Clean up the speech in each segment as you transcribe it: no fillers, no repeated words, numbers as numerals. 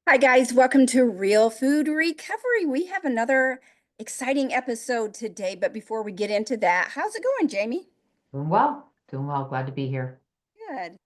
Hi, guys. Welcome to Real Food Recovery. We have another exciting episode today, but before we get into that, how's it going, Jamie? Doing well, doing well. Glad to be here. Good.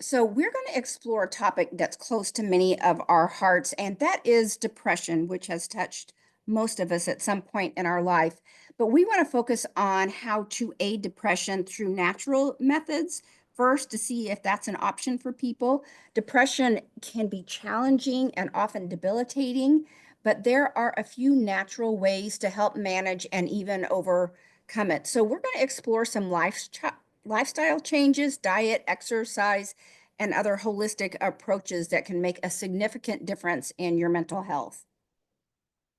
So we're going to explore a topic that's close to many of our hearts, and that is depression, which has touched most of us at some point in our life. But we want to focus on how to aid depression through natural methods first to see if that's an option for people. Depression can be challenging and often debilitating, but there are a few natural ways to help manage and even overcome it. So we're going to explore some lifestyle changes, diet, exercise, and other holistic approaches that can make a significant difference in your mental health.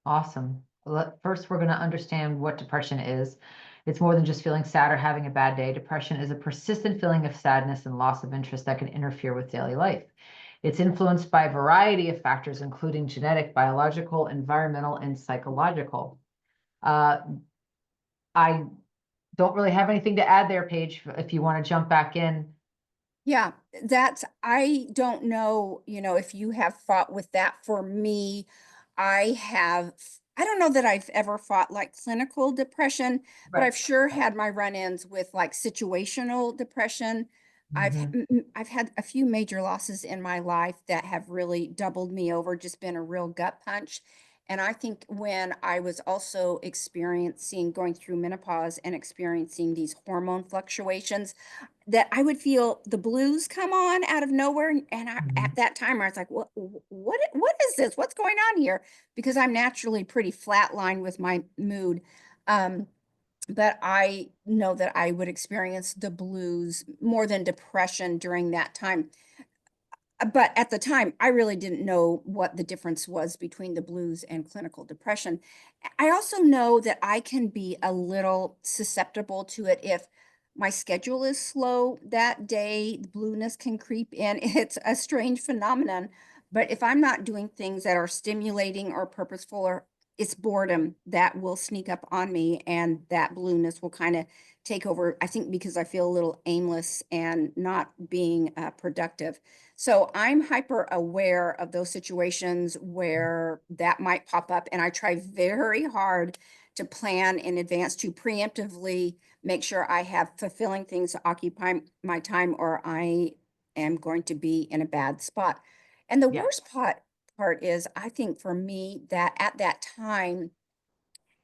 Awesome. First, we're going to understand what depression is. It's more than just feeling sad or having a bad day. Depression is a persistent feeling of sadness and loss of interest that can interfere with daily life. It's influenced by a variety of factors, including genetic, biological, environmental, and psychological. Uh, I don't really have anything to add there, Paige, if you want to jump back in. Yeah, I don't know, if you have fought with that. For me, I have, I don't know that I've ever fought like clinical depression, but Right. I've sure had my run-ins with like situational depression. Mhm. I've had a few major losses in my life that have really doubled me over, just been a real gut punch. And I think when I was also going through menopause and experiencing these hormone fluctuations, that I would feel the blues come on out of nowhere, and at Mhm. that time I was like, what is this? What's going on here? Because I'm naturally pretty flatline with my mood. Um, but I know that I would experience the blues more than depression during that time. But at the time, I really didn't know what the difference was between the blues and clinical depression. I also know that I can be a little susceptible to it if my schedule is slow that day. The blueness can creep in. It's a strange phenomenon. But if I'm not doing things that are stimulating or purposeful, or it's boredom that will sneak up on me, and that blueness will kind of take over. I think because I feel a little aimless and not being productive. So I'm hyper aware of those situations where that might pop up, and I try very hard to plan in advance to preemptively make sure I have fulfilling things to occupy my time, or I am going to be in a bad spot. And the Yeah. worst part is, I think for me, that at that time,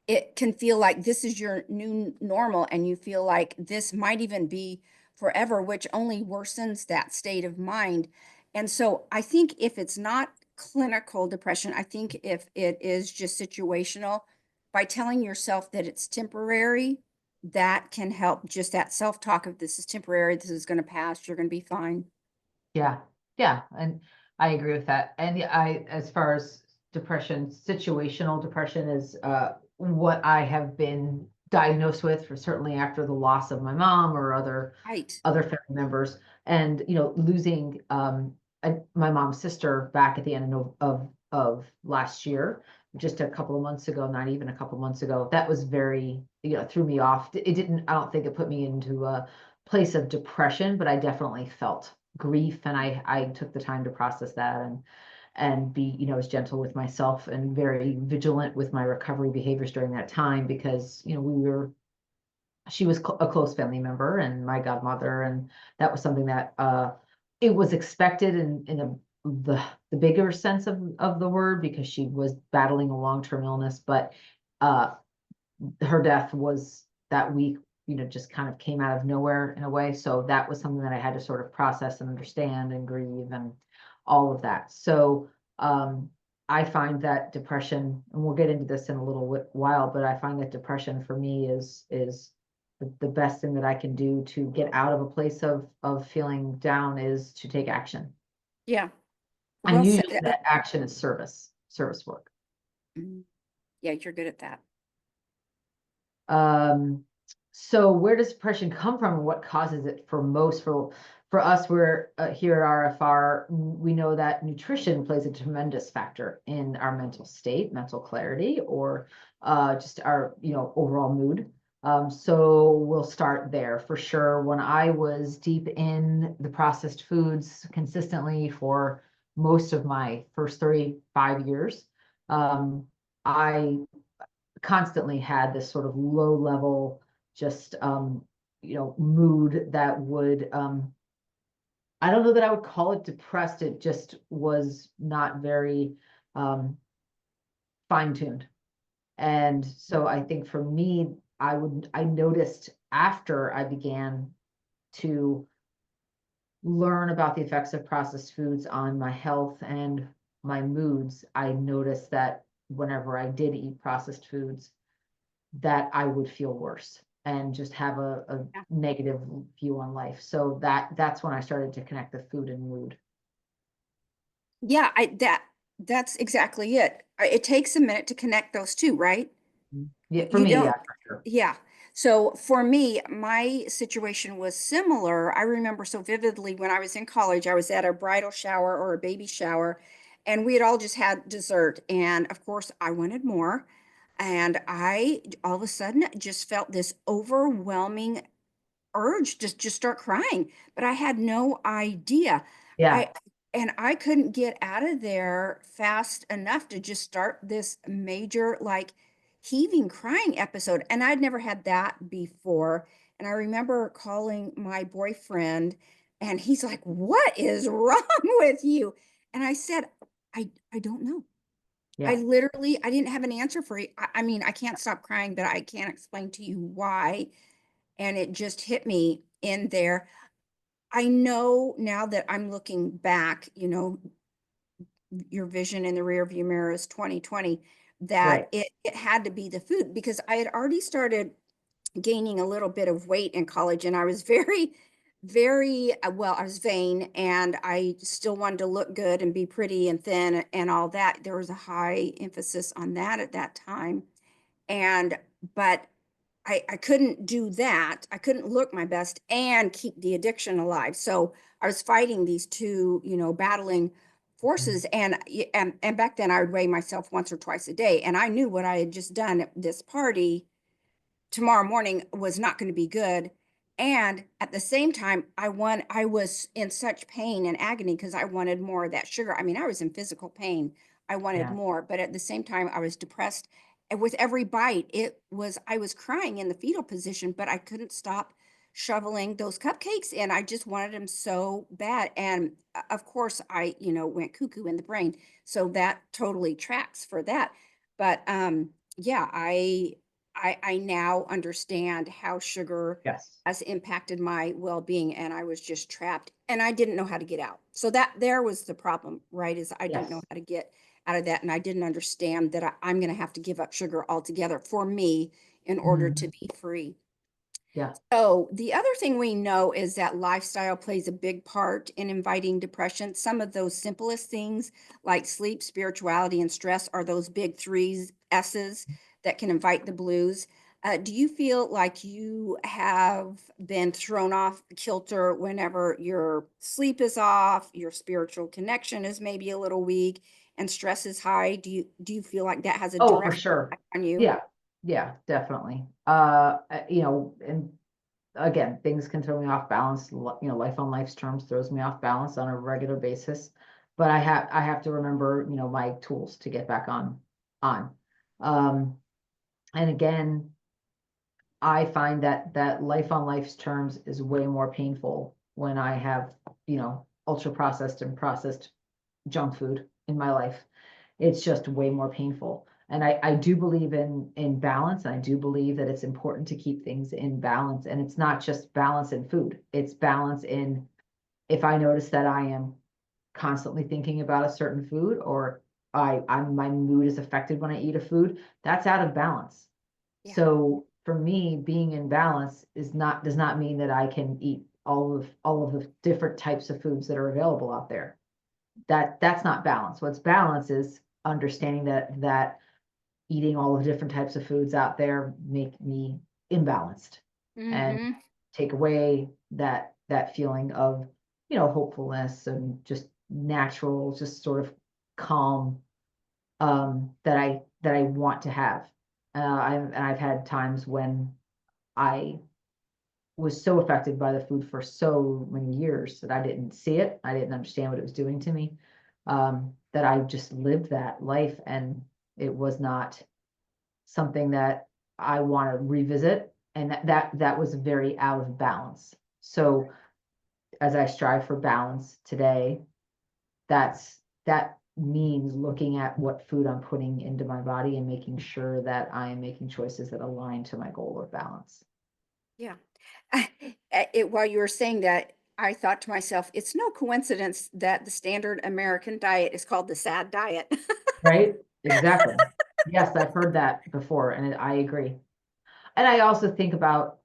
it can feel like this is your new normal, and you feel like this might even be forever, which only worsens that state of mind. And so I think if it's not clinical depression, I think if it is just situational, by telling yourself that it's temporary, that can help. Just that self-talk of this is temporary, this is going to pass, you're going to be fine. Yeah, yeah, and I agree with that. And yeah, as far as depression, situational depression is what I have been diagnosed with for certainly after the loss of my mom or Right. other family members, and losing my mom's sister back at the end of last year, just a couple of months ago, not even a couple months ago. That was very, threw me off. It didn't. I don't think it put me into a place of depression, but I definitely felt grief, and I took the time to process that and be, as gentle with myself and very vigilant with my recovery behaviors during that time, because she was a close family member and my godmother, and that was something that it was expected in the bigger sense of the word, because she was battling a long-term illness. But uh her death was that week, just kind of came out of nowhere in a way. So that was something that I had to sort of process and understand and grieve and all of that. So I find that depression, and we'll get into this in a little while, but I find that depression for me is the best thing that I can do to get out of a place of feeling down is to take action. Yeah. And Well said. usually that action is service work. Mm, yeah, you're good at that. Um, so where does depression come from, and what causes it for us? We're here at RFR. We know that nutrition plays a tremendous factor in our mental state, mental clarity, or just our overall mood. So we'll start there for sure. When I was deep in the processed foods consistently for most of my first 35 years, um, I constantly had this sort of low level, just, mood that would, I don't know that I would call it depressed. It just was not very, um, fine tuned. And so I think for me, I noticed after I began to learn about the effects of processed foods on my health and my moods, I noticed that whenever I did eat processed foods, that I would feel worse and just have a Yeah. negative view on life. So that's when I started to connect the food and mood. Yeah, that's exactly it. It takes a minute to connect those two, right? Yeah, for You me, yeah, don't, for sure. yeah. So for me, my situation was similar. I remember so vividly when I was in college, I was at a bridal shower or a baby shower, and we had all just had dessert. And of course, I wanted more. And I all of a sudden just felt this overwhelming urge to just start crying, but I had no idea. Yeah, I and I couldn't get out of there fast enough to just start this major like heaving crying episode. And I'd never had that before. And I remember calling my boyfriend and he's like, "What is wrong with you?" And I said, I don't know. yeah, I didn't have an answer for you. I mean, I can't stop crying, but I can't explain to you why, and it just hit me in there. I know now that I'm looking back, your vision in the rear view mirror is 2020, that right. it had to be the food because I had already started gaining a little bit of weight in college and I was very well, I was vain and I still wanted to look good and be pretty and thin and all that. There was a high emphasis on that at that time. And but I couldn't do that. I couldn't look my best and keep the addiction alive. So I was fighting these two, battling Mhm. forces. And back then I would weigh myself once or twice a day. And I knew what I had just done at this party tomorrow morning was not going to be good. And at the same time, I was in such pain and agony because I wanted more of that sugar. I mean, I was in physical pain. I wanted Yeah, more, but at the same time, I was depressed. And with every bite, I was crying in the fetal position, but I couldn't stop shoveling those cupcakes and I just wanted them so bad. And of course, I, went cuckoo in the brain. So that totally tracks for that. But yeah, I now understand how sugar yes, has impacted my well-being and I was just trapped and I didn't know how to get out. So that there was the problem, right? Is I didn't know yes. how to get out of that and I didn't understand that I'm going to have to give up sugar altogether for me in order to Mhm. be free. Yeah. So, the other thing we know is that lifestyle plays a big part in inviting depression. Some of those simplest things like sleep, spirituality, and stress are those big threes, S's that can invite the blues. Do you feel like you have been thrown off kilter whenever your sleep is off, your spiritual connection is maybe a little weak, and stress is high? Do you feel like that has a Oh, for direct sure. impact on you? Yeah, yeah, definitely. And again, things can throw me off balance. Life on life's terms throws me off balance on a regular basis. But I have to remember, my tools to get back on. Um, and again, I find that life on life's terms is way more painful when I have, ultra processed and processed junk food in my life. It's just way more painful. And I do believe in balance. And I do believe that it's important to keep things in balance. And it's not just balance in food. It's balance in if I notice that I am constantly thinking about a certain food or my mood is affected when I eat a food, that's out of balance. Yeah. So for me, being in balance does not mean that I can eat all of the different types of foods that are available out there. That's not balance. What's balance is understanding that eating all of the different types of foods out there make me imbalanced and Mm-hmm. take away that feeling of, hopefulness and just natural, just sort of calm, that I want to have. I've had times when I was so affected by the food for so many years that I didn't see it. I didn't understand what it was doing to me. that I just lived that life, and it was not something that I want to revisit. And that was very out of balance. So as I strive for balance today, that means looking at what food I'm putting into my body and making sure that I am making choices that align to my goal of balance. Yeah. While you were saying that, I thought to myself, it's no coincidence that the standard American diet is called the sad diet. Right? Exactly. Yes, I've heard that before, and I agree. And I also think about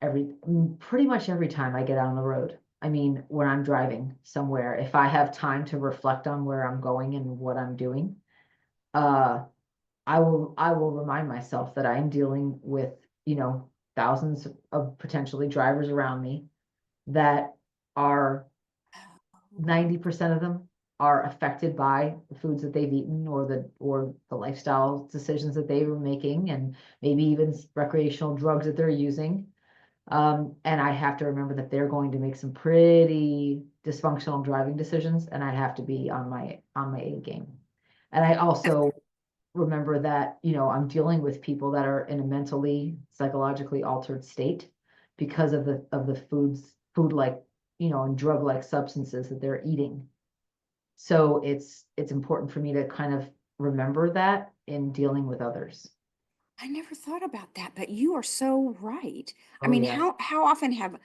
pretty much every time I get on the road. I mean, when I'm driving somewhere, if I have time to reflect on where I'm going and what I'm doing, uh, I will remind myself that I'm dealing with, you know, thousands of potentially drivers around me that are 90% of them are affected by the foods that they've eaten, or the lifestyle decisions that they were making, and maybe even recreational drugs that they're using. And I have to remember that they're going to make some pretty dysfunctional driving decisions, and I have to be on my A game. And I also remember that, I'm dealing with people that are in a mentally, psychologically altered state because of the food like, and drug like substances that they're eating. So it's important for me to kind of remember that in dealing with others. I never thought about that, but you are so right. I Oh mean, yeah. how often have,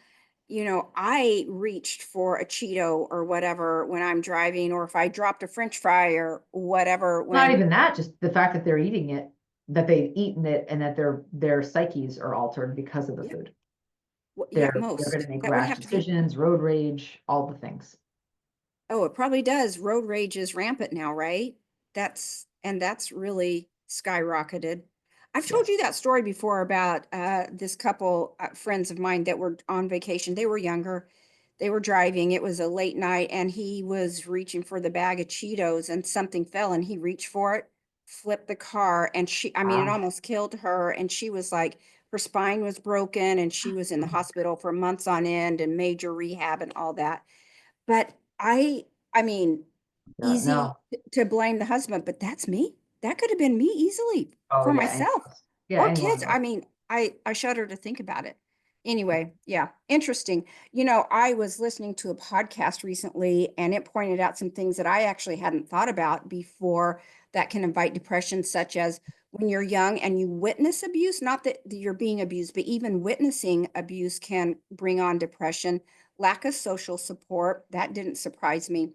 I reached for a Cheeto or whatever when I'm driving, or if I dropped a French fry or whatever Not when, even that, just the fact that they're eating it, that they've eaten it, and that their psyches are altered because of the yeah, food. yeah, They're going most. to make That would rash have to be. decisions, road rage, all the things. Oh, it probably does. Road rage is rampant now, right? That's really skyrocketed. I've told you Yes. that story before about this couple, friends of mine that were on vacation. They were younger. They were driving. It was a late night, and he was reaching for the bag of Cheetos, and something fell, and he reached for it, flipped the car, and I mean, it Wow. almost killed her. And she was like, her spine was broken, and she was in the hospital for months on end and major rehab and all that. But I mean, Yeah, easy no. to blame the husband, but that's me. That could have been me easily Oh for yeah, any myself of us. Yeah, or any one kids. of I us. mean, I shudder to think about it. Anyway, yeah, interesting. I was listening to a podcast recently and it pointed out some things that I actually hadn't thought about before that can invite depression, such as when you're young and you witness abuse, not that you're being abused, but even witnessing abuse can bring on depression. Lack of social support, that didn't surprise me.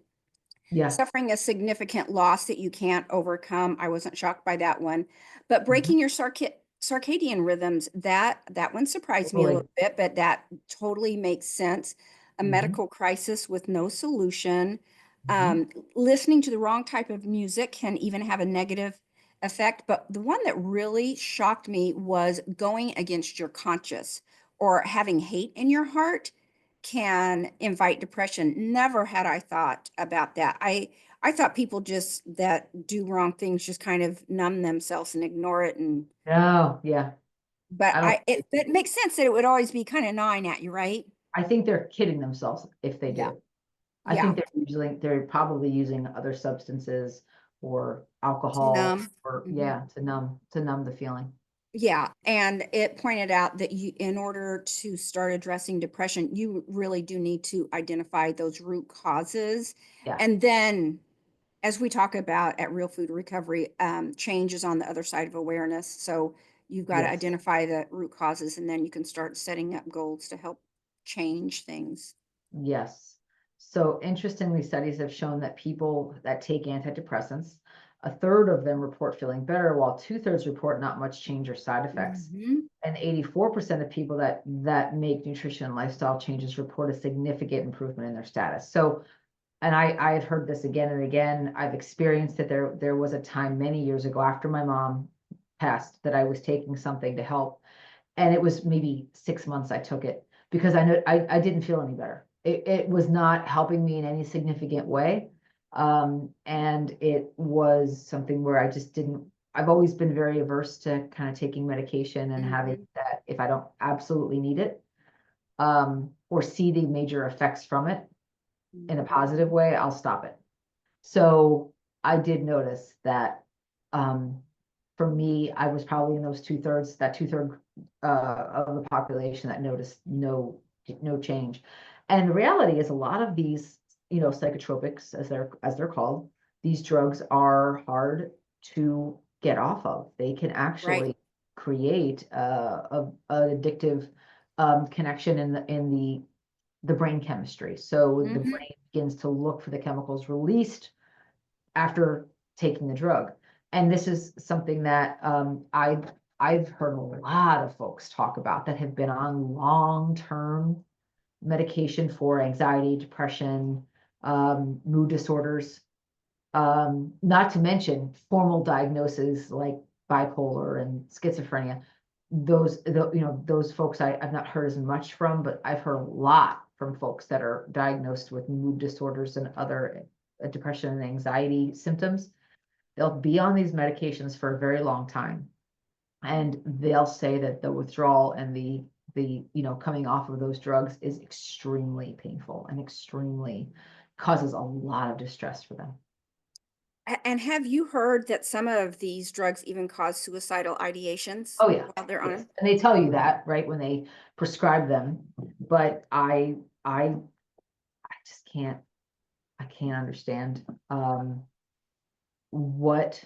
Yeah. Suffering a significant loss that you can't overcome, I wasn't shocked by that one. But Mhm. breaking your circadian rhythms, that one surprised me a Totally. little bit, but that totally makes sense. A Hmm. medical crisis with no solution. Hmm. Listening to the wrong type of music can even have a negative effect. But the one that really shocked me was going against your conscience or having hate in your heart can invite depression. Never had I thought about that. I thought people just that do wrong things just kind of numb themselves and ignore it. And No, yeah. but I don't, it makes sense that it would always be kind of gnawing at you, right? I think they're kidding themselves if they Yeah. do. I Yeah. think they're probably using other substances or To alcohol, numb. or Mhm. yeah, to numb the feeling. Yeah, and it pointed out that in order to start addressing depression, you really do need to identify those root causes. Yeah. And then, as we talk about at Real Food Recovery, change is on the other side of awareness. So you've got to Yes. identify the root causes, and then you can start setting up goals to help change things. Yes. So interestingly, studies have shown that people that take antidepressants, a third of them report feeling better, while two-thirds report not much change or side effects. Hmm. And 84% of people that make nutrition and lifestyle changes report a significant improvement in their status. So, and I've heard this again and again. I've experienced it. There was a time many years ago after my mom passed that I was taking something to help, and it was maybe 6 months I took it because I know I didn't feel any better. It was not helping me in any significant way. And it was something where I just didn't, I've always been very averse to kind of taking medication and having Hmm. that if I don't absolutely need it, or see the major effects from it in a positive way, I'll stop it. So I did notice that, um, for me, I was probably in those two-thirds, that two-third of the population that noticed no change. And the reality is a lot of these, psychotropics, as they're called, these drugs are hard to get off of. They can Right. actually create an addictive connection in the brain chemistry. So the Hmm. brain begins to look for the chemicals released after taking the drug. And this is something that I've heard a lot of folks talk about that have been on long-term medication for anxiety, depression, mood disorders, not to mention formal diagnoses like bipolar and schizophrenia. Those folks I've not heard as much from, but I've heard a lot from folks that are diagnosed with mood disorders and other depression and anxiety symptoms. They'll be on these medications for a very long time, and they'll say that the withdrawal and the coming off of those drugs is extremely painful and extremely causes a lot of distress for them. And have you heard that some of these drugs even cause suicidal ideations Oh, yeah. while they're on Yes, them? and they tell you that, right, when they prescribe them, but I just can't understand, what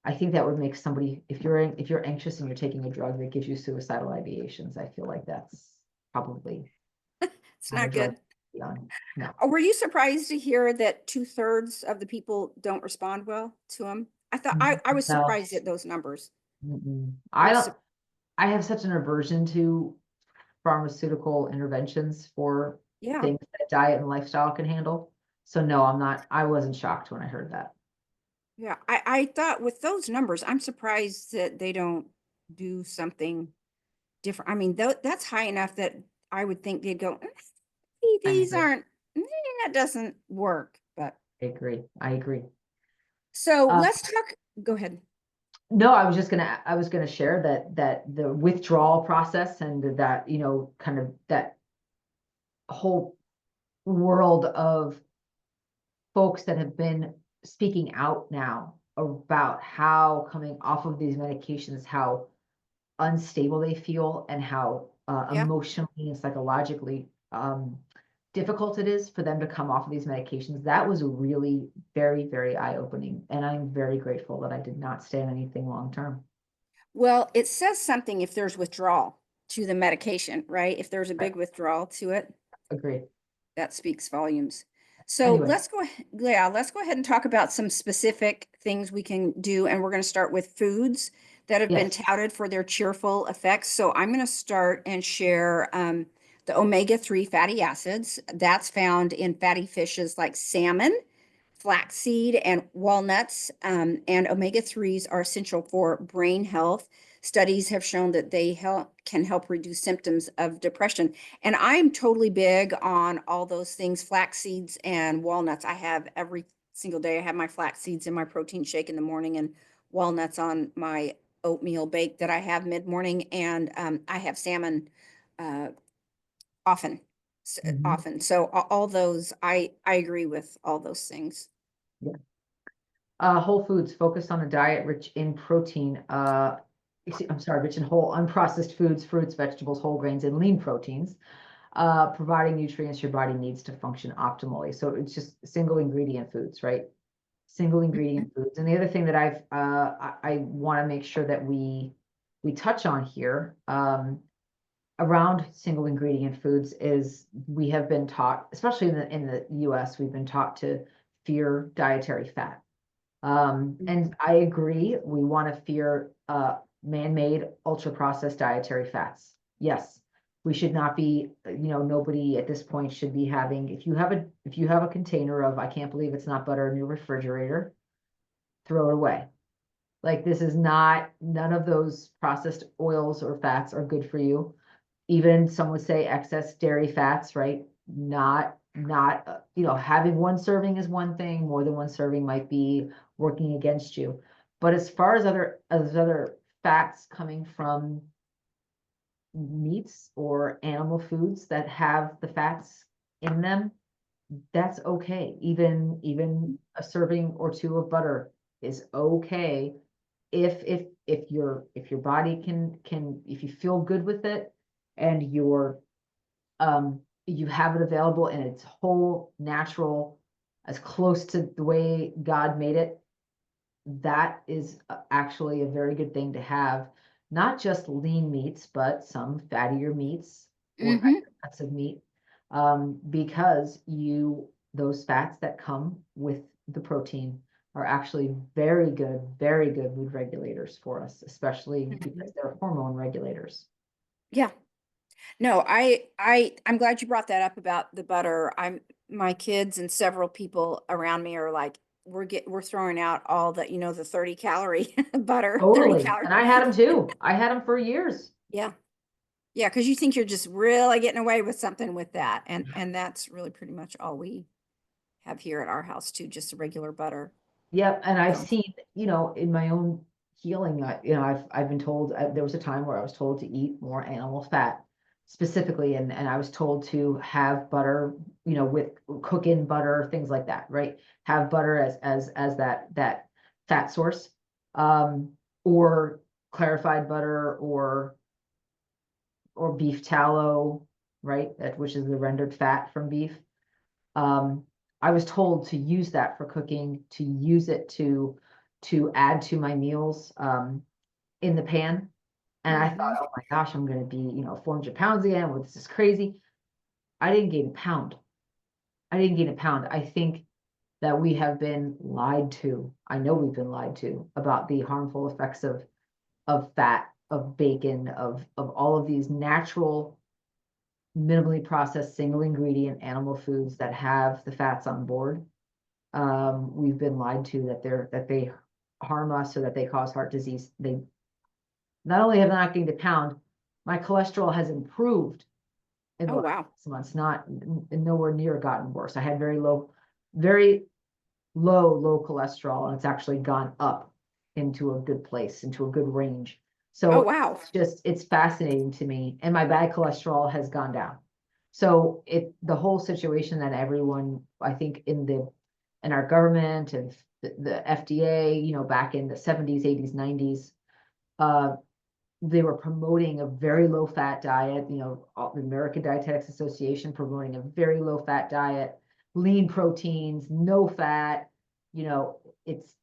I think that would make somebody, if you're anxious and you're taking a drug that gives you suicidal ideations, I feel like that's probably It's not a not drug good. to be on. No. Were you surprised to hear that two-thirds of the people don't respond well to them? I was No, surprised at those numbers. mm-mm. I I was, don't I have such an aversion to pharmaceutical interventions for yeah, things that diet and lifestyle can handle. So no, I wasn't shocked when I heard that. yeah. I thought with those numbers, I'm surprised that they don't do something different. I mean, that's high enough that I would think they'd go, "Eh, I these agree. aren't, that doesn't work." But I agree. I agree. so Uh, let's talk. Go ahead. no, I was gonna share that the withdrawal process and that, kind of that whole world of folks that have been speaking out now about how coming off of these medications, how unstable they feel and how Yeah. emotionally and psychologically difficult it is for them to come off of these medications. That was really very, very eye-opening. And I'm very grateful that I did not stay on anything long term. Well, it says something if there's withdrawal to the medication, right? If there's a Right. big withdrawal to it, Agreed. that speaks volumes. So Anyway, let's go ahead and talk about some specific things we can do. And we're going to start with foods that have been yes. touted for their cheerful effects. So I'm going to start and share the omega-3 fatty acids that's found in fatty fishes like salmon, flaxseed, and walnuts. And omega-3s are essential for brain health. Studies have shown that can help reduce symptoms of depression. And I'm totally big on all those things, flax seeds and walnuts. I have every single day. I have my flax seeds in my protein shake in the morning and walnuts on my oatmeal bake that I have mid-morning. And I have salmon uh, often, Mhm. often. So all those, I agree with all those things. Yeah. Whole foods focused on a diet rich in protein. I'm sorry, rich in whole unprocessed foods, fruits, vegetables, whole grains, and lean proteins, providing nutrients your body needs to function optimally. So it's just single ingredient foods, right? Single Mhm. ingredient foods. And the other thing that I want to make sure that we touch on here, around single ingredient foods is we have been taught, especially in the US, we've been taught to fear dietary fat. And I agree, we want to fear man-made, ultra-processed dietary fats. Yes, we should not be, nobody at this point should be having, if you have a container of, I can't believe it's not butter in your refrigerator, throw it away. Like this is not, none of those processed oils or fats are good for you. Even some would say excess dairy fats, right? Not, having one serving is one thing, more than one serving might be working against you. But as far as other fats coming from meats or animal foods that have the fats in them, that's okay. Even a serving or two of butter is okay if your body can if you feel good with it and you have it available and it's whole, natural, as close to the way God made it, that is actually a very good thing to have. Not just lean meats, but some fattier meats or Mm-hmm. fattier cuts of meat, because those fats that come with the protein are actually very good mood regulators for us, especially Hmm. because they're hormone regulators. Yeah. No, I'm glad you brought that up about the butter. My kids and several people around me are like, we're throwing out all the, the 30 calorie butter, 30 Totally. calorie. And I had them too. I had them for years. Yeah. Yeah, because you think you're just really getting away with something with that. And that's really pretty much all we have here at our house too, just a regular butter. Yep, and I've So, seen, in my own healing, I've been told, there was a time where I was told to eat more animal fat specifically, and I was told to have butter, with cook in butter, things like that, right? Have butter as that fat source, um, or clarified butter or beef tallow, right? That which is the rendered fat from beef. um, I was told to use that for cooking, to use it to add to my meals in the pan. And I thought, hmm. oh my gosh, I'm going to be, 400 pounds again. Well, this is crazy. I didn't gain a pound. I didn't gain a pound. I think that we have been lied to. I know we've been lied to about the harmful effects of fat, of bacon, of all of these natural, minimally processed, single ingredient animal foods that have the fats on board. We've been lied to that they harm us or that they cause heart disease. They not only have not gained a pound, my cholesterol has improved in the Oh, last wow. 6 months, not nowhere near gotten worse. I had very low cholesterol, and it's actually gone up into a good place, into a good range. Oh, So wow. it's fascinating to me. And my bad cholesterol has gone down. So the whole situation that everyone, I think in our government and the FDA, back in the 70s, 80s, 90s, uh, they were promoting a very low fat diet, the American Dietetics Association promoting a very low fat diet, lean proteins, no fat, you know, it's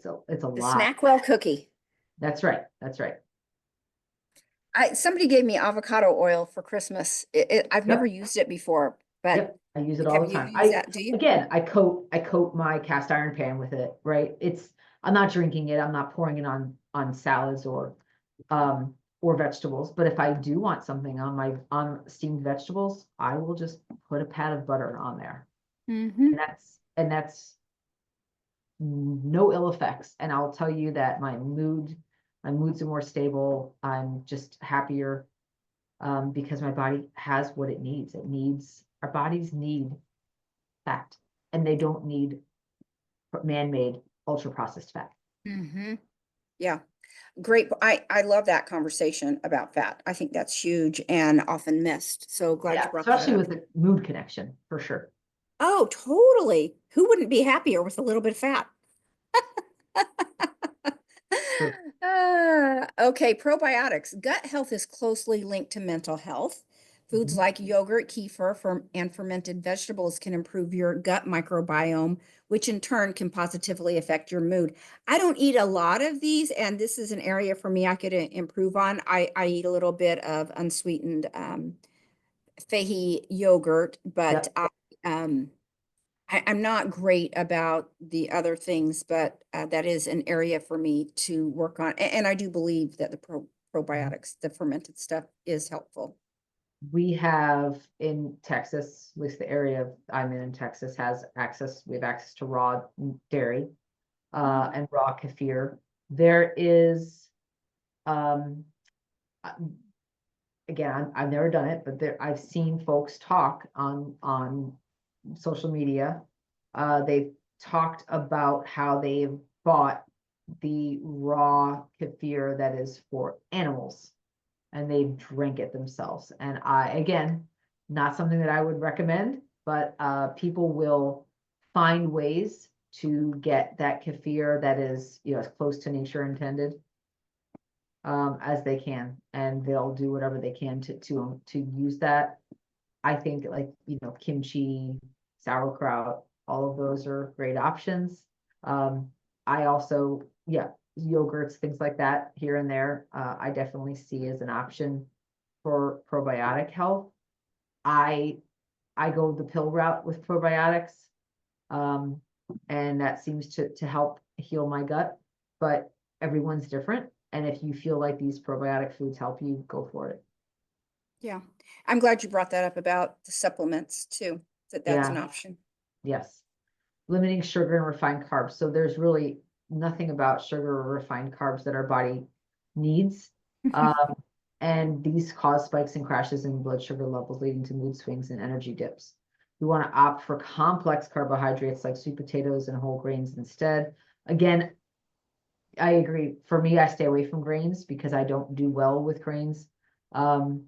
a The lie. Snackwell cookie. That's right. That's right. Somebody gave me avocado oil for Christmas. I've never Yep. used it before, but Yep. I use it all have the you time. used that? Do you? I coat my cast iron pan with it, right? I'm not drinking it. I'm not pouring it on salads or vegetables. But if I do want something on steamed vegetables, I will just put a pat of butter on there. Mm-hmm. And that's no ill effects. And I'll tell you that my moods are more stable. I'm just happier, because my body has what it needs. Our bodies need fat, and they don't need man-made ultra processed fat. Mm-hmm. Yeah. Great. I love that conversation about fat. I think that's huge and often missed. So glad Yeah, you brought that especially up. with the mood connection, for sure. Oh, totally. Who wouldn't be happier with a little bit of fat? True. Okay, probiotics. Gut health is closely linked to mental health. Foods Mhm. like yogurt, kefir, and fermented vegetables can improve your gut microbiome, which in turn can positively affect your mood. I don't eat a lot of these, and this is an area for me I could improve on. I eat a little bit of unsweetened Fahey yogurt, but Yep. um, I'm not great about the other things, but that is an area for me to work on. And I do believe that the Mhm. probiotics, the fermented stuff, is helpful. We have in Texas, at least the area I'm in Texas we have access to raw dairy, Mhm. and raw kefir. There is, um, uh, again, I've never done it, but I've seen folks talk on social media. They've talked about how they've bought the raw kefir that is for animals, and they drink it themselves. And again, not something that I would recommend. but people will find ways to get that kefir that is, as close to nature intended as they can, and they'll do whatever they can to use that. I think like, kimchi, sauerkraut, all of those are great options. Um, I also, yeah, yogurts, things like that here and there, I definitely see as an option for probiotic health. I I go the pill route with probiotics. Um, and that seems to help heal my gut, but everyone's different. And if you feel like these probiotic foods help you, go for it. Yeah. I'm glad you brought that up about the supplements too, that that's an Yeah, option. yes. Limiting sugar and refined carbs. So there's really nothing about sugar or refined carbs that our body needs. Um, and these cause spikes and crashes in blood sugar levels, leading to mood swings and energy dips. We want to opt for complex carbohydrates like sweet potatoes and whole grains instead. Again, I agree. For me, I stay away from grains because I don't do well with grains. Um,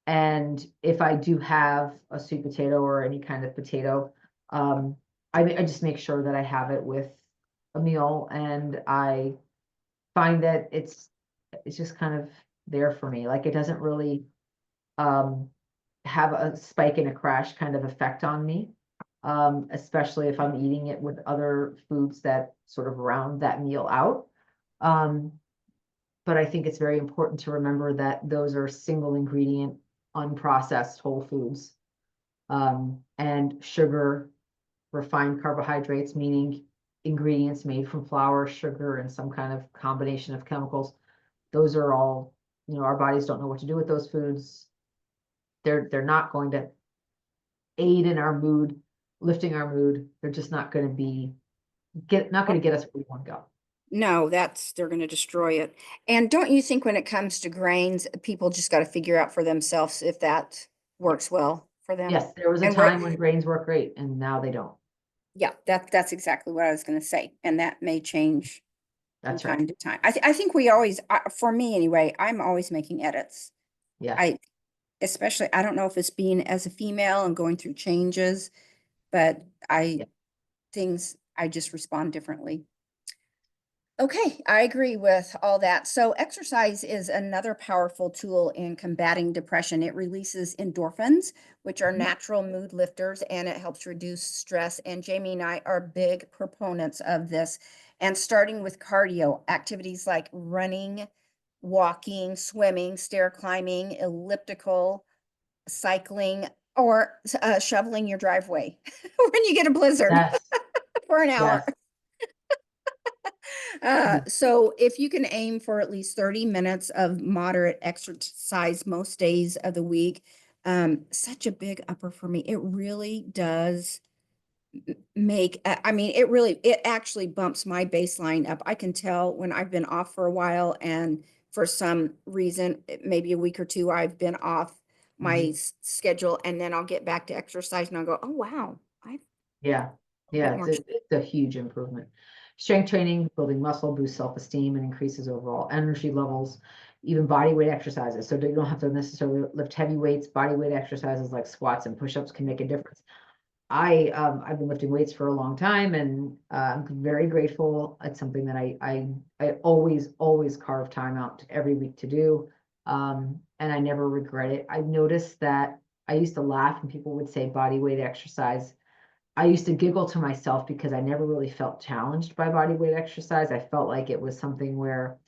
and if I do have a sweet potato or any kind of potato, um, I just make sure that I have it with a meal, and I find that it's just kind of there for me. Like it doesn't really um, have a spike and a crash kind of effect on me, especially if I'm eating it with other foods that sort of round that meal out. Um, but I think it's very important to remember that those are single ingredient, unprocessed whole foods. And sugar, refined carbohydrates, meaning ingredients made from flour, sugar, and some kind of combination of chemicals. Those are all, our bodies don't know what to do with those foods. They're not going to aid in our mood, lifting our mood. They're just not going to be not going to get us where we want to go. No, they're going to destroy it. And don't you think when it comes to grains, people just got to figure out for themselves if that works well for them? Yes, there was a And where, time when grains work great, and now they don't. yeah, that's exactly what I was going to say. And that may change from That's right. time to time. I think we always, for me anyway, I'm always making edits. Yeah. I, especially, I don't know if it's being as a female and going through changes, but Yeah. I just respond differently. Okay, I agree with all that. So exercise is another powerful tool in combating depression. It releases endorphins, which are Mhm. natural mood lifters, and it helps reduce stress. And Jamie and I are big proponents of this. And starting with cardio, activities like running, walking, swimming, stair climbing, elliptical, cycling, or shoveling your driveway when you get a blizzard Yes. for an Yes. hour. So if you can aim for at least 30 minutes of moderate exercise most days of the week, such a big upper for me. It really does make, I mean, it actually bumps my baseline up. I can tell when I've been off for a while and for some reason, maybe a week or two, I've been off my Mhm. schedule and then I'll get back to exercise and I'll go, oh, wow, I have Yeah. a bit Yeah. more. It's a huge improvement. Strength training, building muscle, boosts self-esteem, and increases overall energy levels, even body weight exercises. So you don't have to necessarily lift heavy weights. Body weight exercises like squats and push-ups can make a difference. I've been lifting weights for a long time, and I'm very grateful. It's something that I always carve time out every week to do. And I never regret it. I've noticed that I used to laugh when people would say body weight exercise. I used to giggle to myself because I never really felt challenged by body weight exercise. I felt like it was something where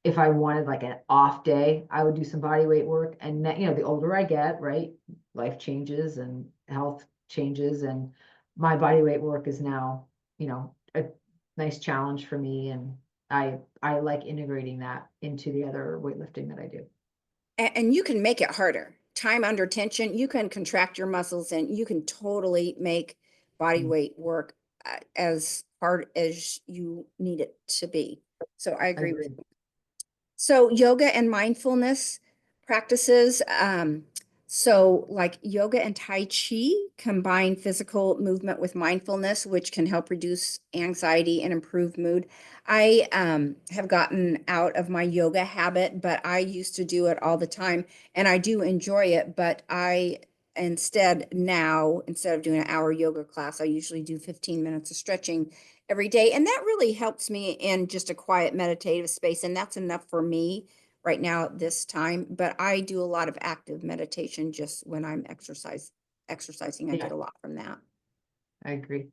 if I wanted like an off day, I would do some body weight work. And the older I get, right, life changes and health changes, and my body weight work is now, a nice challenge for me. And I like integrating that into the other weightlifting that I do. And you can make it harder. Time under tension, you can contract your muscles and you can totally make body Mm, weight work as hard as you need it to be. So I I agree with agree. you. So yoga and mindfulness practices. So like yoga and Tai Chi combine physical movement with mindfulness, which can help reduce anxiety and improve mood. I have gotten out of my yoga habit, but I used to do it all the time and I do enjoy it, but instead of doing an hour yoga class, I usually do 15 minutes of stretching every day. And that really helps me in just a quiet meditative space. And that's enough for me right now at this time. But I do a lot of active meditation just when I'm exercising. I Yeah, get a lot from that. I agree.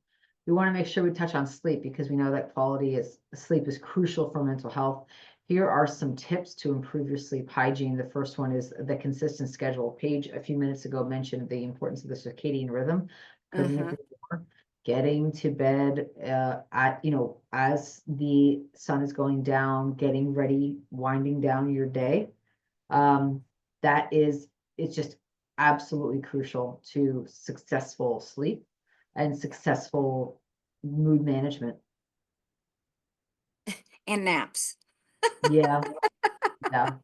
We want to make sure we touch on sleep because we know that quality is sleep is crucial for mental health. Here are some tips to improve your sleep hygiene. The first one is the consistent schedule. Paige, a few minutes ago, mentioned the importance of the circadian rhythm. Couldn't Uh-huh. agree more. Getting to bed as the sun is going down, getting ready, winding down your day. Um, that is, it's just absolutely crucial to successful sleep and successful mood management. And naps. Yeah, yeah,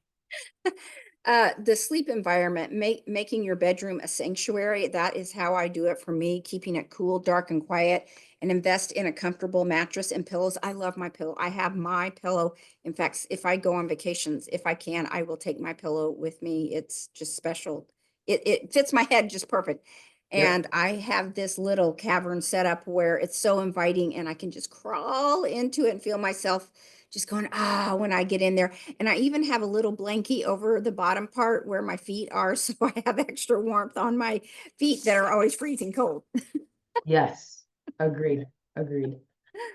The sleep environment, making your bedroom a sanctuary, that is how I do it for me, keeping it cool, dark, and quiet, and invest in a comfortable mattress and pillows. I love my pillow. I have my pillow. In fact, if I go on vacations, if I can, I will take my pillow with me. It's just special. It fits my head just perfect. yep, And I have this little cavern set up where it's so inviting and I can just crawl into it and feel myself just going, ah, when I get in there. And I even have a little blankie over the bottom part where my feet are, so I have extra warmth on my feet that are always freezing cold. yes, agreed, agreed.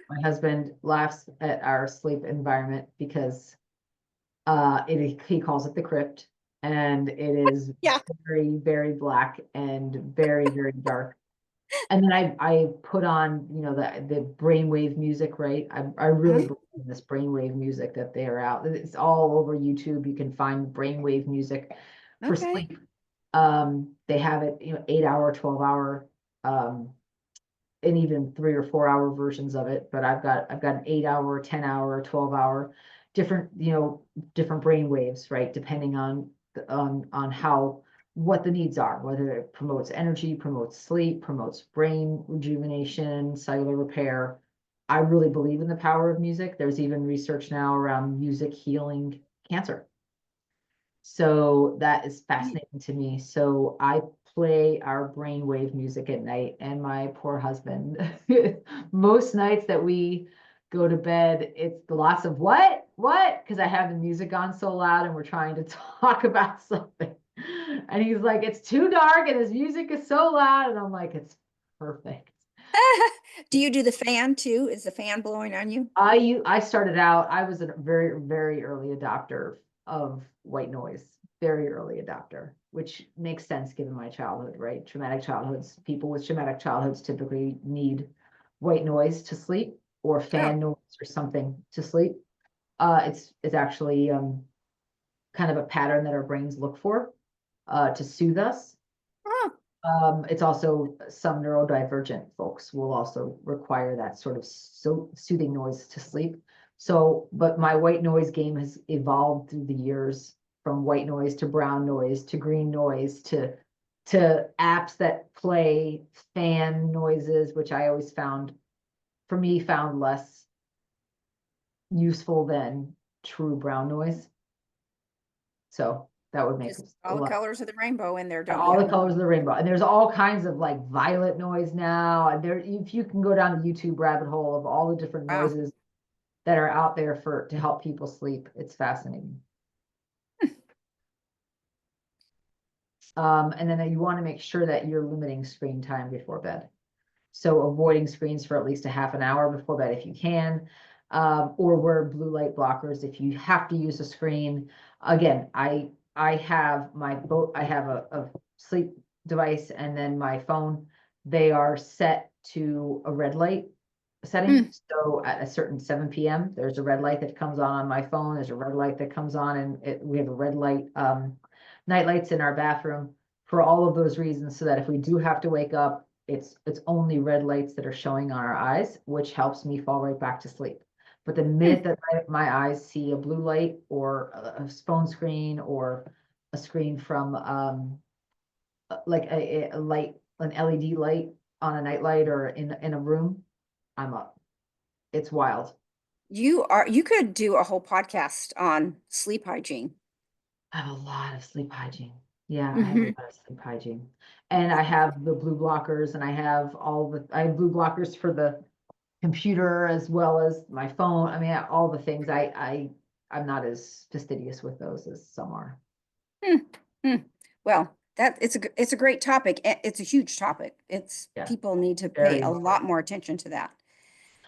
My husband laughs at our sleep environment because he calls it the crypt, and it is Yeah. very, very black and very, very dark. And then I put on, the brainwave music, right? I really Mhm. believe in this brainwave music that they are out. It's all over YouTube. You can find brainwave music for Okay. sleep. They have it, 8 hour, 12 hour, um, and even 3 or 4 hour versions of it. But I've got an 8 hour, 10 hour, 12 hour, different, different brain waves, right? Depending on how what the needs are, whether it promotes energy, promotes sleep, promotes brain rejuvenation, cellular repair. I really believe in the power of music. There's even research now around music healing cancer. So that is fascinating to me. So I play our brainwave music at night, and my poor husband, most nights that we go to bed, it's lots of what? Because I have the music on so loud and we're trying to talk about something. And he's like, it's too dark and his music is so loud. And I'm like, it's perfect. Do you do the fan too? Is the fan blowing on you? I started out, I was a very, very early adopter of white noise, very early adopter, which makes sense given my childhood, right? Traumatic childhoods, people with traumatic childhoods typically need white noise to sleep or Oh, fan noise or something to sleep. It's actually kind of a pattern that our brains look for to soothe us. oh, It's also some neurodivergent folks will also require that sort of soothing noise to sleep. So, but my white noise game has evolved through the years from white noise to brown noise to green noise to apps that play fan noises, which I always found, for me, found less useful than true brown noise. So that would make just a all the lot. colors of the rainbow in there, don't All you? the colors of the rainbow. And there's all kinds of like violet noise now. And there, if you can go down the YouTube rabbit hole of all the different Wow. noises that are out there to help people sleep, it's fascinating. And then you want to make sure that you're limiting screen time before bed. So avoiding screens for at least a half an hour before bed if you can, or wear blue light blockers if you have to use a screen. Again, I have I have a sleep device and then my phone. They are set to a red light setting. Mm. So at a certain 7 p.m., there's a red light that comes on my phone. There's a red light that comes on, and we have a red light night lights in our bathroom for all of those reasons, so that if we do have to wake up, it's only red lights that are showing on our eyes, which helps me fall right back to sleep. But the minute Mm. that my eyes see a blue light or a phone screen or a screen from like a light, an LED light on a night light or in a room, I'm up. It's wild. You could do a whole podcast on sleep hygiene. I have a lot of sleep hygiene. Yeah, I have a Hmm. lot of sleep hygiene. And I have the blue blockers and I have blue blockers for the computer as well as my phone. I mean, all the things I'm not as fastidious with those as some are. Hmm. Hmm. Well, that it's a great topic. It's a huge topic. It's Yeah, people need to pay very a lot important. more attention to that.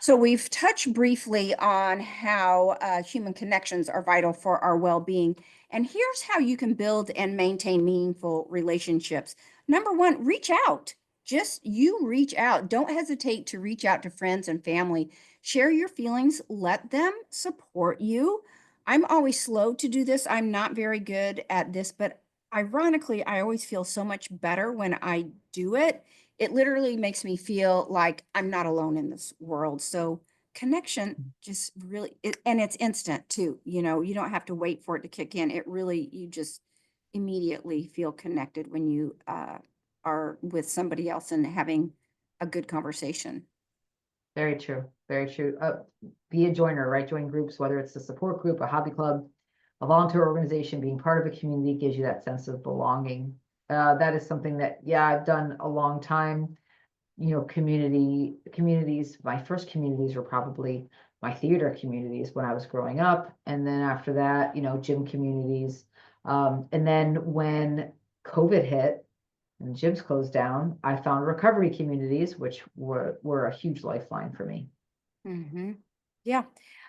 So we've touched briefly on how human connections are vital for our well-being. And here's how you can build and maintain meaningful relationships. Number one, reach out. Just you reach out. Don't hesitate to reach out to friends and family. Share your feelings. Let them support you. I'm always slow to do this. I'm not very good at this, but ironically, I always feel so much better when I do it. It literally makes me feel like I'm not alone in this world. So connection just really, and it's instant too. You don't have to wait for it to kick in. It really, you just immediately feel connected when you are with somebody else and having a good conversation. Very true. Very true. Be a joiner, right? Join groups, whether it's a support group, a hobby club, a volunteer organization, being part of a community gives you that sense of belonging. That is something that, yeah, I've done a long time. Communities, my first communities were probably my theater communities when I was growing up. And then after that, gym communities. And then when COVID hit, and gyms closed down, I found recovery communities, which were a huge lifeline for me. Hmm. Yeah.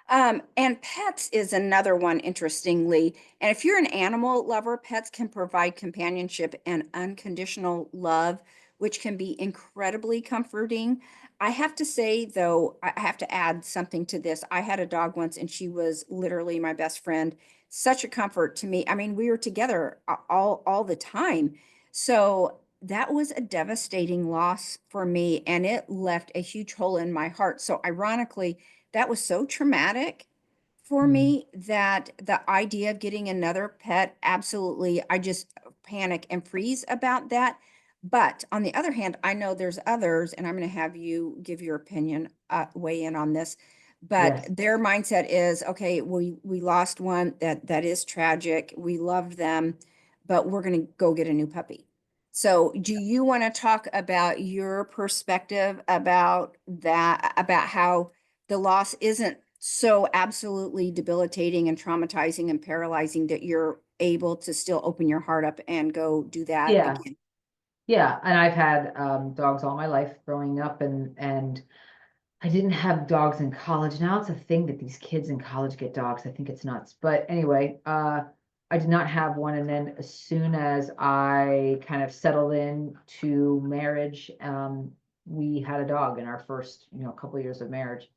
And pets is another one, interestingly. And if you're an animal lover, pets can provide companionship and unconditional love, which can be incredibly comforting. I have to say, though, I have to add something to this. I had a dog once, and she was literally my best friend. Such a comfort to me. I mean, we were together all the time. So that was a devastating loss for me, and it left a huge hole in my heart. So ironically, that was so traumatic for Mm, me that the idea of getting another pet, absolutely, I just panic and freeze about that. But on the other hand, I know there's others, and I'm going to have you give your opinion, weigh in on this. But yes. their mindset is, okay, we lost one, that is tragic. We loved them, but we're going to go get a new puppy. So, do you want to talk about your perspective about that, about how the loss isn't so absolutely debilitating and traumatizing and paralyzing that you're able to still open your heart up and go do that Yeah. again? Yeah. And I've had dogs all my life growing up, and I didn't have dogs in college. Now it's a thing that these kids in college get dogs. I think it's nuts. But anyway, I did not have one. And then as soon as I kind of settled in to marriage, we had a dog in our first, couple of years of marriage.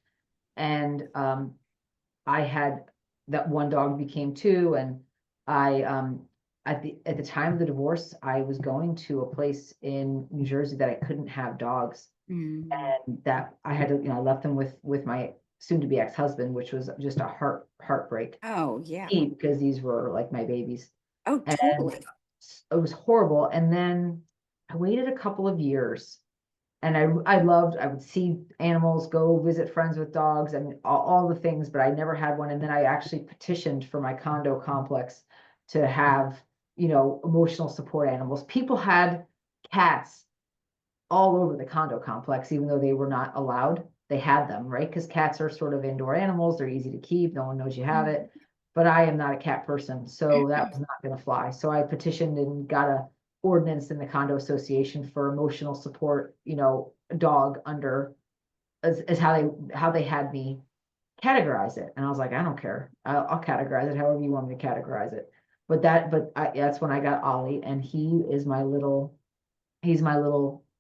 And I had that one dog became two, and I at the time of the divorce, I was going to a place in New Jersey that I couldn't have dogs, Mm. and that I had to, I left them with my soon to be ex-husband, which was just a heartbreak Oh, yeah. because these were like my babies, Oh, and totally. it was horrible. And then I waited a couple of years, and I would see animals, go visit friends with dogs, and all the things, but I never had one. And then I actually petitioned for my condo complex to have, emotional support animals. People had cats all over the condo complex, even though they were not allowed. They had them, right? Because cats are sort of indoor animals. They're easy to keep. No one knows you have Mhm. it. But I am not a cat person, so that was not going to fly. So I petitioned and got a ordinance in the condo association for emotional support, a dog under as how they had me categorize it. And I was like, I don't care. I'll categorize it however you want me to categorize it. That's when I got Ollie, and he's my little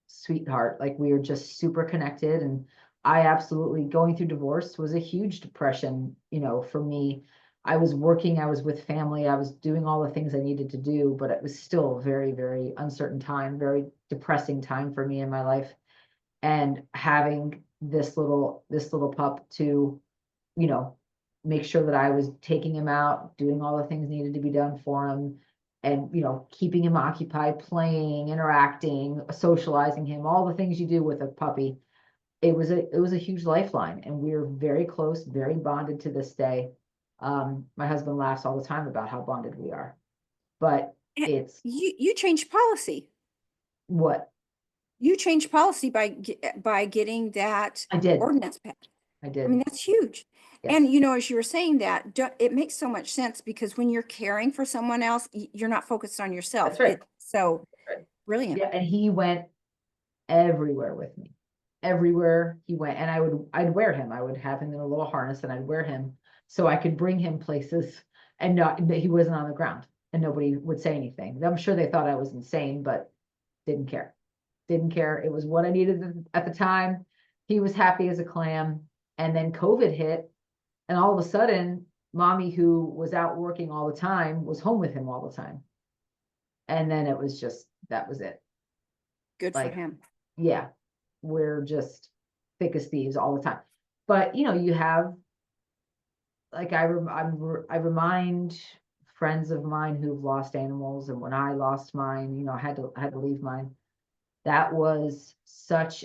sweetheart. Like, we are just super connected. And I absolutely, going through divorce was a huge depression, for me. I was working, I was with family, I was doing all the things I needed to do, but it was still a very, very uncertain time, very depressing time for me in my life. And having this little pup to, you know, make sure that I was taking him out, doing all the things needed to be done for him, and, keeping him occupied, playing, interacting, socializing him, all the things you do with a puppy. It was a huge lifeline, and we're very close, very bonded to this day. My husband laughs all the time about how bonded we are, but And It's you changed policy. what You changed policy by getting that I did. ordinance passed. I I mean, did. that's huge. And Yes, as you were saying that, it makes so much sense because when you're caring for someone else, you're not focused on yourself. that's right. It's so Right. brilliant. Yeah, and he went everywhere with me. Everywhere he went, and I'd wear him. I would have him in a little harness, and I'd wear him so I could bring him places, and not that he wasn't on the ground, and nobody would say anything. I'm sure they thought I was insane, but didn't care. Didn't care. It was what I needed at the time. He was happy as a clam. And then COVID hit, and all of a sudden, mommy, who was out working all the time, was home with him all the time. And then it was just, that was it. Good for Like, him. yeah, we're just thick as thieves all the time. But you have, like, I remind friends of mine who've lost animals, and when I lost mine, I had to leave mine. That was such,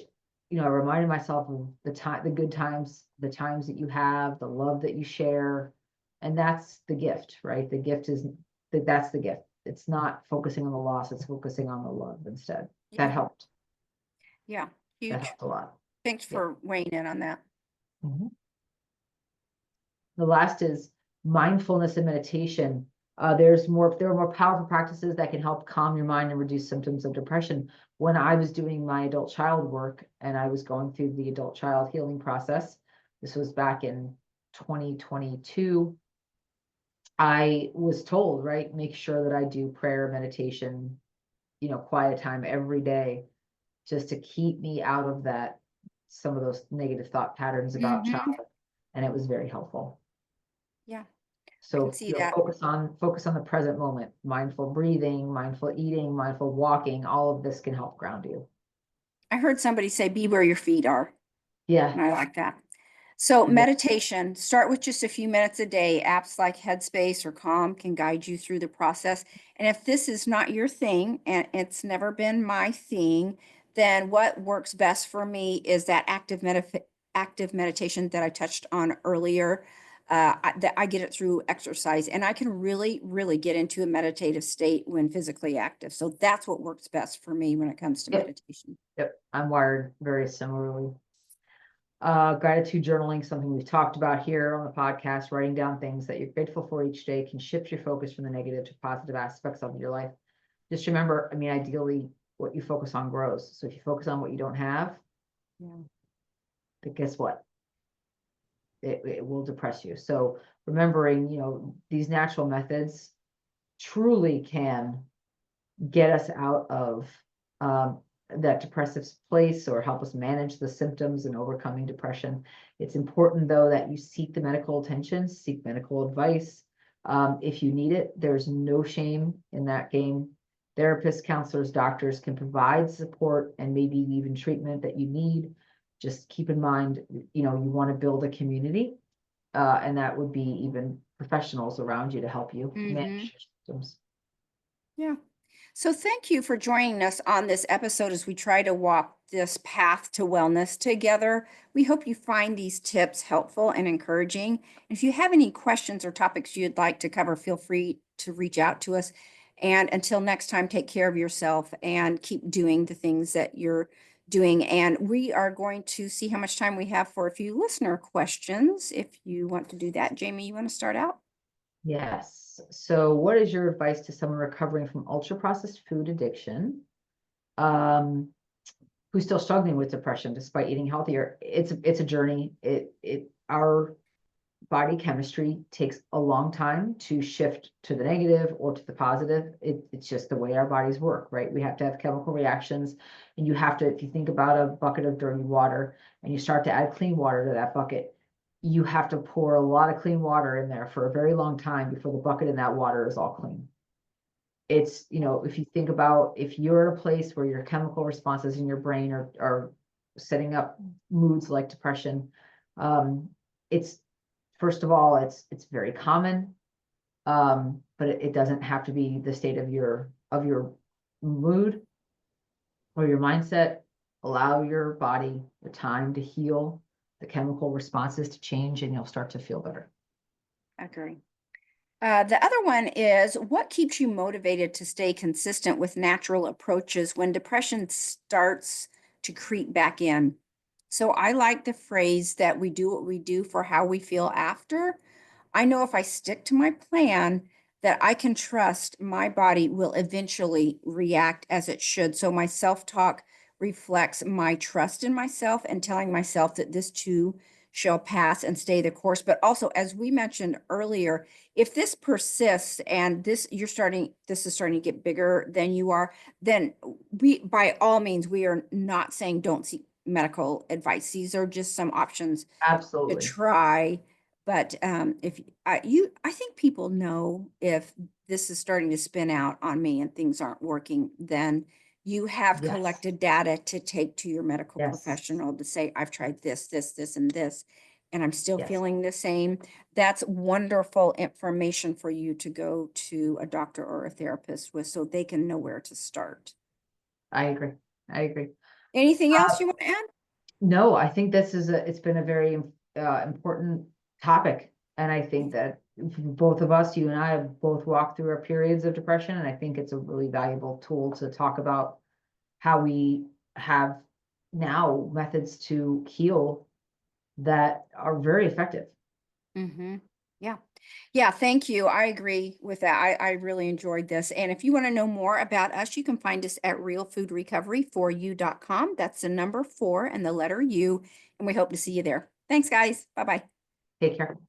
I reminded myself of the good times, the times that you have, the love that you share. And that's the gift, right? The gift is that's the gift. It's not focusing on the loss, it's focusing on the love instead. That Yeah. helped. Yeah. That Huge. helped a lot. Thanks Yeah. for weighing in on that. Mhm. The last is mindfulness and meditation. There are more powerful practices that can help calm your mind and reduce symptoms of depression. When I was doing my adult child work and I was going through the adult child healing process, this was back in 2022, I was told, right, make sure that I do prayer, meditation, quiet time every day, just to keep me out of some of those negative thought patterns about Hmm. childhood. And it was very helpful. Yeah, I can So, see that. focus on the present moment, mindful breathing, mindful eating, mindful walking, all of this can help ground you. I heard somebody say, be where your feet are. Yeah. And I like that. So And it, meditation, start with just a few minutes a day. Apps like Headspace or Calm can guide you through the process. And if this is not your thing, and it's never been my thing, then what works best for me is that active meditation that I touched on earlier. That I get it through exercise, and I can really, really get into a meditative state when physically active. So that's what works best for me when it comes to yep, meditation. yep. I'm wired very similarly. Gratitude journaling, something we've talked about here on the podcast. Writing down things that you're grateful for each day can shift your focus from the negative to positive aspects of your life. Just remember, I mean, ideally, what you focus on grows. So if you focus on what you don't have, Yeah. then guess what? It will depress you. So remembering, these natural methods truly can get us out of um, that depressive place or help us manage the symptoms and overcoming depression. It's important, though, that you seek the medical attention, seek medical advice. If you need it, there's no shame in that game. Therapists, counselors, doctors can provide support and maybe even treatment that you need. Just keep in mind, you want to build a community, and that would be even professionals around you to help you Mm-hmm. manage your symptoms. Yeah. So thank you for joining us on this episode as we try to walk this path to wellness together. We hope you find these tips helpful and encouraging. If you have any questions or topics you'd like to cover, feel free to reach out to us. And until next time, take care of yourself and keep doing the things that you're doing. And we are going to see how much time we have for a few listener questions. If you want to do that, Jamie, you want to start out? Yes. So what is your advice to someone recovering from ultra processed food addiction? Um, who's still struggling with depression despite eating healthier? It's a journey. Our body chemistry takes a long time to shift to the negative or to the positive. It's just the way our bodies work, right? We have to have chemical reactions, and you have to, if you think about a bucket of dirty water and you start to add clean water to that bucket, you have to pour a lot of clean water in there for a very long time before the bucket in that water is all clean. It's, if you think about, if you're in a place where your chemical responses in your brain are setting up moods like depression, it's, first of all, it's very common, but it doesn't have to be the state of your mood or your mindset. Allow your body the time to heal, the chemical responses to change, and you'll start to feel better. I agree. The other one is what keeps you motivated to stay consistent with natural approaches when depression starts to creep back in? So I like the phrase that we do what we do for how we feel after. I know if I stick to my plan, that I can trust my body will eventually react as it should. So my self-talk reflects my trust in myself and telling myself that this too shall pass and stay the course. But also, as we mentioned earlier, if this persists and this is starting to get bigger than you are, then we, by all means, we are not saying don't seek medical advice. These are just some options to Absolutely. try. But if I think people know if this is starting to spin out on me and things aren't working, then you have Yes. collected data to take to your medical Yes. professional to say, I've tried this, and this, and I'm still Yes. feeling the same. That's wonderful information for you to go to a doctor or a therapist with so they can know where to start. I agree. I agree. Anything Uh, else you want to add? no, I think it's been a very important topic. And I think that both of us, you and I, have both walked through our periods of depression. And I think it's a really valuable tool to talk about how we have now methods to heal that are very effective. Mm-hmm. Yeah. Yeah, thank you. I agree with that. I really enjoyed this. And if you want to know more about us, you can find us at realfoodrecovery4u.com. That's the number 4 and the letter U. And we hope to see you there. Thanks, guys. Bye-bye. Take care.